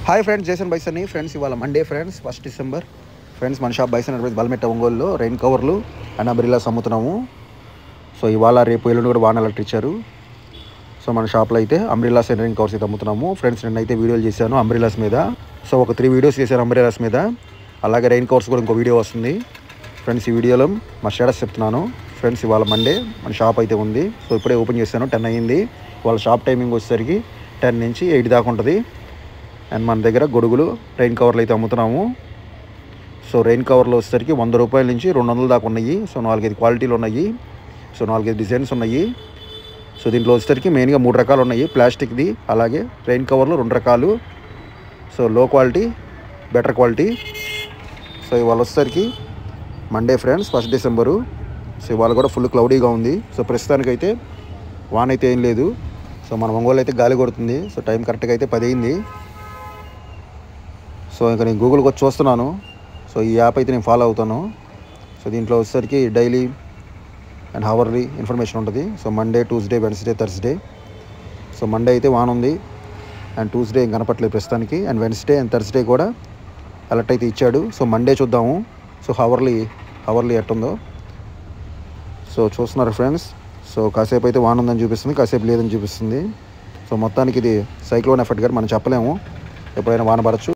Hi friends, Jason bison friends. ఇవాళ Monday friends, 1 December friends. మన shop bison advice బల్మెట్ట ఒంగోలులో rain కవర్లు and umbrellas అమ్ముతున్నాము. So ఇవాళ రేపు ఎల్లుండి కూడా వాన అలర్ట్ ఇచ్చారు. సో మన షాప్లో అయితే అంబ్రెల్లాస్ అండ్ రెయిన్ కవర్స్ అయితే అమ్ముతున్నాము ఫ్రెండ్స్. నేనైతే వీడియోలు చేశాను అంబ్రెల్లాస్ మీద. సో ఒక 3 వీడియోస్ చేశాను అంబ్రెల్లాస్ మీద. అలాగే రెయిన్ కవర్స్ కూడా ఇంకో వీడియో వస్తుంది ఫ్రెండ్స్. ఈ వీడియోలో మా స్టేటస్ చెప్తున్నాను ఫ్రెండ్స్. ఇవాళ మండే మన షాప్ అయితే ఉంది. సో ఇప్పుడే ఓపెన్ చేశాను, 10 అయ్యింది. వాళ్ళ షాప్ టైమింగ్ వచ్చేసరికి 10 నుంచి 8 దాకా ఉంటుంది. అండ్ మన దగ్గర గొడుగులు రెయిన్ కవర్లు అయితే అమ్ముతున్నాము. సో రెయిన్ కవర్లు వచ్చేసరికి 100 రూపాయల నుంచి 200 దాకా ఉన్నాయి. సో 4-5 క్వాలిటీలు ఉన్నాయి. సో 4-5 డిజైన్స్ ఉన్నాయి. సో దీంట్లో వచ్చేసరికి మెయిన్గా 3 రకాలు ఉన్నాయి. ప్లాస్టిక్ది, అలాగే రెయిన్ కవర్లు 2 రకాలు. సో లో క్వాలిటీ, బెటర్ క్వాలిటీ. సో ఇవాళ వచ్చేసరికి మండే ఫ్రెండ్స్, 1 డిసెంబరు. సో ఇవాళ కూడా ఫుల్ క్లౌడీగా ఉంది. సో ప్రస్తుతానికైతే వాన అయితే ఏం లేదు. సో మన ఒంగోలు అయితే గాలి కొడుతుంది. సో టైం కరెక్ట్గా అయితే 10 అయింది. సో ఇంకా నేను గూగుల్కి వచ్చి చూస్తున్నాను. సో ఈ యాప్ అయితే నేను ఫాలో అవుతాను. సో దీంట్లో వచ్చేసరికి డైలీ అండ్ హవర్లీ ఇన్ఫర్మేషన్ ఉంటుంది. So Monday, Tuesday, Wednesday, Thursday. So Monday అయితే వాన్ ఉంది అండ్ ట్యూస్డే ఇంకా కనపట్లేదు ప్రస్తుతానికి. అండ్ వెన్స్డే అండ్ థర్స్డే కూడా అలర్ట్ అయితే ఇచ్చాడు. సో మండే చూద్దాము. సో హవర్లీ ఎట్టుందో సో చూస్తున్నారు ఫ్రెండ్స్. సో కాసేపు అయితే వాన్ ఉందని చూపిస్తుంది, కాసేపు లేదని చూపిస్తుంది. సో మొత్తానికి ఇది సైక్లోన్ ఎఫెక్ట్ గారు మనం చెప్పలేము, ఎప్పుడైనా వాన పడచ్చు.